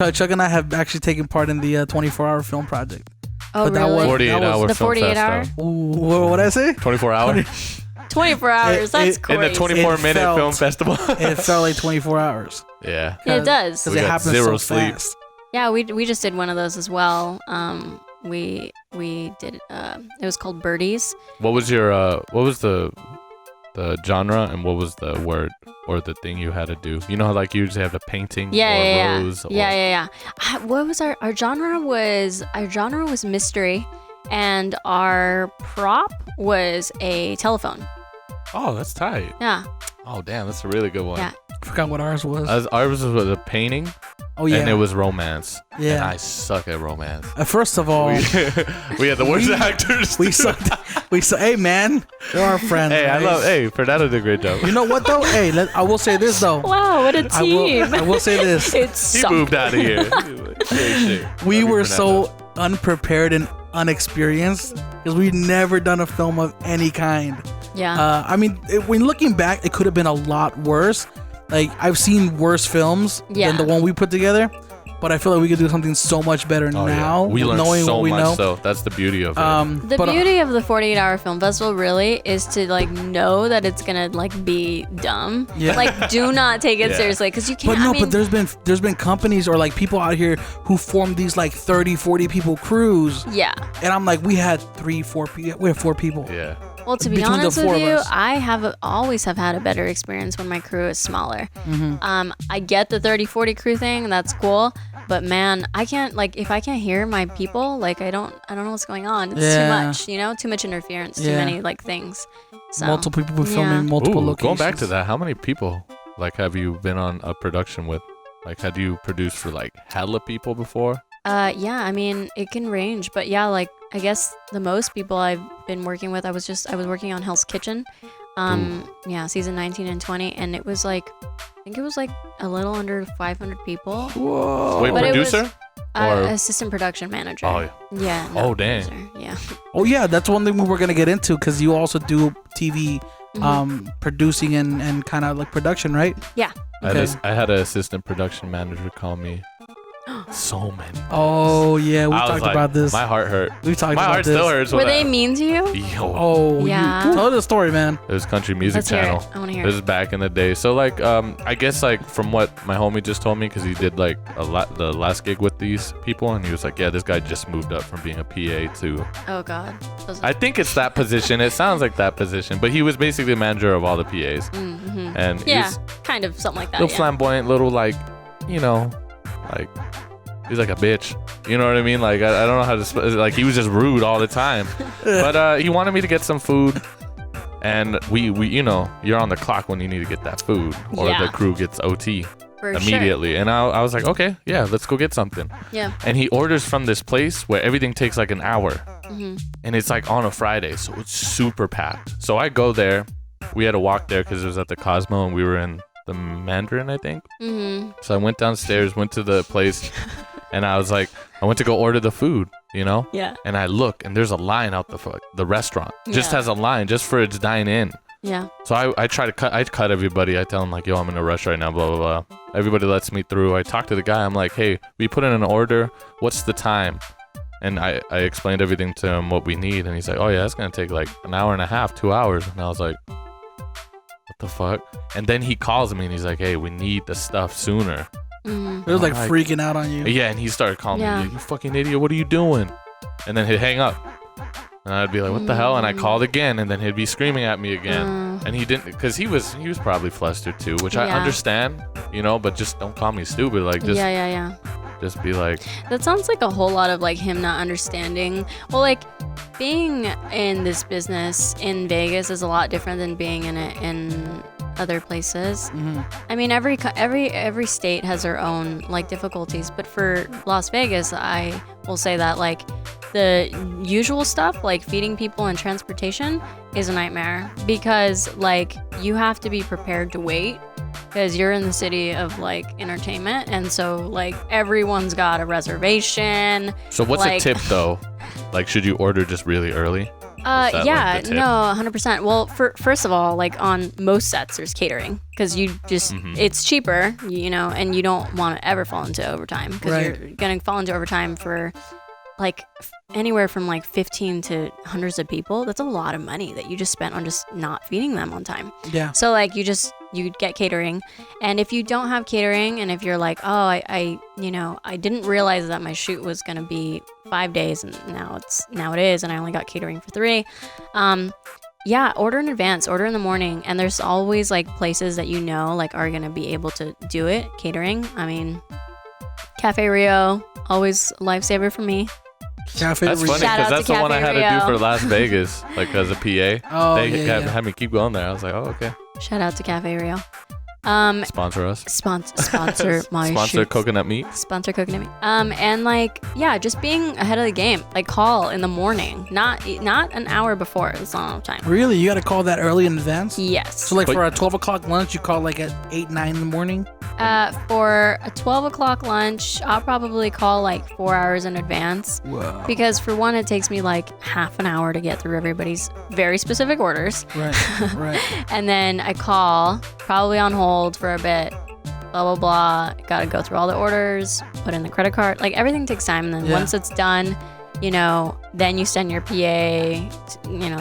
Chuck and I have actually taken part in the 24-hour film project. Oh, But that really? was- 48 hour the film 48 fest, hour? though. Ooh, what did I say? 24 hour? 24 hours. That's it- crazy. In the 24-minute felt- film festival. It felt like 24 hours. Yeah. Yeah, it does. Because We it got happens zero so sleep. fast. Yeah, we just did one of those as well. We did it was called Birdies. What was your what was the genre and what was the word or the thing you had to do? You know how like you usually have the painting Yeah. or rose or What was our genre was mystery, and our prop was a telephone. Oh, that's tight. Yeah. Oh, damn, that's a really good one. Yeah. Forgot what ours was. Ours was a painting. Oh yeah. And it was romance. Yeah. And I suck at romance. First of all, We had the worst actors. we too. sucked. Hey man, they're our friends. Hey, right? Fernando did a great job. You know what though? Hey, I will say this though. Wow, what a team. I will say this. It He sucked. moved out of here. We Love you, were Fernando. so unprepared and unexperienced because we'd never done a film of any kind. Yeah. I mean, when looking back, it could have been a lot worse. Like I've seen worse films Yeah. than the one we put together, but I feel like we could do something so much better Oh, now. yeah. We learned knowing so what we much, know. though. That's the beauty of it. The but, beauty of the 48-hour film festival really is to like know that it's gonna like be dumb. Yeah. Like, do not take it Yeah. seriously because you can't. But no, I mean, but there's been companies or like people out here who form these like 30, 40 people crews, yeah. and I'm like, we had 4 people. We had 4 people. yeah. Well, to be Between the honest 4 with of you, us. I always have had a better experience when my crew is smaller. Mm-hmm. I get the 30-40 crew thing, that's cool, but man, I can't like if I can't hear my people, like I don't know what's going on. It's too Yeah. much, too much interference, too Yeah. many like things. So, Multiple people filming yeah. multiple Ooh, locations. going back to that, how many people like have you been on a production with? Like, had you produced for like hella people before? Yeah, I mean it can range, but yeah, like I guess the most people I've been working with, I was working on Hell's Kitchen, yeah, season 19 and 20, and it was like I think it was like a little under 500 people. Whoa. Wait, But it was- producer? Or- Assistant production manager. Oh, yeah. Yeah. Oh, not dang. producer, Yeah. Oh yeah, that's one thing we were gonna get into because you also do TV, Mhm. producing and kind of like production, right? Yeah. Okay. I had an assistant production manager call me. So many. Oh yeah, we I was talked like, about this. My heart hurt. We talked My about heart this. still hurts. Were when they mean to you? Yo, Oh Yeah. tell the story, man. it was country music Let's hear channel. it. I want to hear This it. is back in the day. So like, I guess like from what my homie just told me, because he did like the last gig with these people, and he was like, yeah, this guy just moved up from being a PA to. Oh God. Those- I think it's that position. It sounds like that position, but he was basically the manager of all the PAs, Mhm. and he Yeah, was kind of something like that. little Yeah. flamboyant, little like, like. He's like a bitch, you know what I mean? Like I don't know how to like. He was just rude all the time, but he wanted me to get some food, and we you're on the clock when you need to get that food, or Yeah. the crew gets OT For immediately. And I was like, okay, yeah, let's go get something. Sure. Yeah. And he orders from this place where everything takes like an hour, hmm and it's like on a Friday, so it's super packed. So I go there. We had to walk there because it was at the Cosmo, and we were in the Mandarin, I think. hmm So I went downstairs, went to the place, and I was like, I went to go order the food, Yeah. and I look, and there's a line out the restaurant. Just Yeah. has a line just for its dine-in. Yeah. So I try to cut everybody. I tell them like, yo, I'm in a rush right now, blah, blah, blah. Everybody lets me through. I talk to the guy. I'm like, hey, we put in an order. What's the time? And I explained everything to him, what we need. And he's like, oh, yeah, it's going to take like an hour and a half, 2 hours. And I was like, what the fuck? And then he calls me and he's like, hey, we need the stuff sooner. hmm It was like Alright. freaking out on you. Yeah, and he started calling Yeah. me, you fucking idiot, what are you doing? And then he'd hang up. And I'd be like, what the hell? And I called again, and then he'd be screaming at me again. And he didn't, because he was probably flustered too, which I Yeah. understand, but just don't call me stupid. Like, Yeah. just be like, That sounds like a whole lot of like him not understanding. Well, like being in this business in Vegas is a lot different than being in it in other places. Mhm. I mean, every state has their own like difficulties, but for Las Vegas, I will say that like the usual stuff like feeding people and transportation is a nightmare because like you have to be prepared to wait because you're in the city of like entertainment, and so like everyone's got a reservation. so what's Like- a tip though? Like, should you order just really early? that, like, Yeah, the tip? no, 100%. Well, first of all, like on most sets, there's catering because you just it's cheaper, you know, and you don't want to ever fall into overtime because Right. you're gonna fall into overtime for like anywhere from like 15 to hundreds of people. That's a lot of money that you just spent on just not feeding them on time. Yeah. So like you get catering, and if you don't have catering, and if you're like, oh, I you know, I didn't realize that my shoot was gonna be 5 days, and now it is, and I only got catering for 3. Yeah, order in advance, order in the morning, and there's always like places that you know like are gonna be able to do it, catering. I mean, Cafe Rio, always a lifesaver for me. Cafe That's Rio. funny Shout because out that's to the one I Cafe had to do Rio. for Las Vegas, like as a PA. Oh, They yeah, yeah. had me keep going there. I was like, oh, okay. Shout out to Cafe Rio. Sponsor us. Sponsor my Sponsor shoots. Coconut Meat. Sponsor Coconut Meat. And like, yeah, just being ahead of the game. Like, call in the morning, not an hour before. It's not enough time. Really? You got to call that early in advance? Yes. So like But- for a 12 o'clock lunch, you call like at 8, 9 in the morning? For a 12 o'clock lunch, I'll probably call like 4 hours in advance. Whoa. Because for one, it takes me like half an hour to get through everybody's very specific orders. Right, right. And then I call, probably on hold for a bit, blah, blah, blah. Gotta go through all the orders, put in the credit card. Like, everything takes time. And then Yeah. once it's done, you know, then you send your PA,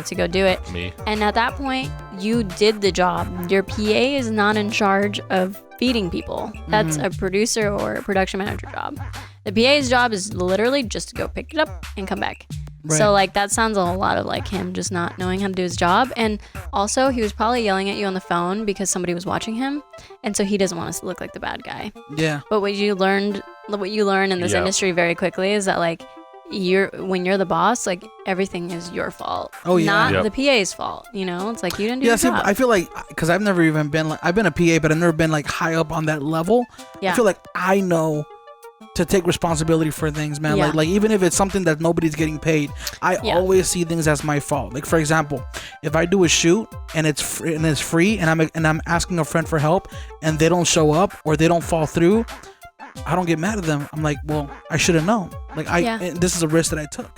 to go do it. Me. And at that point, you did the job. Your PA is not in charge of feeding people. That's a producer or a production manager job. The PA's job is literally just to go pick it up and come back. Right. So like that sounds a lot of like him just not knowing how to do his job. And also he was probably yelling at you on the phone because somebody was watching him, and so he doesn't want us to look like the bad guy. Yeah. But what you learn in this Yeah. industry very quickly is that like when you're the boss, like everything is your fault. Oh, yeah. Not Yep. the PA's fault. You know, it's like you didn't do Yeah, your see, job. I feel like, because I've never even been like, I've been a PA, but I've never been like high up on that level. Yeah. I feel like I know to take responsibility for things, man. Yeah. Like even if it's something that nobody's getting paid, I Yeah. always see things as my fault. Like for example, if I do a shoot and it's free and I'm asking a friend for help and they don't show up or they don't fall through, I don't get mad at them. I'm like, well, I should have known. Like Yeah. this is a risk that I took.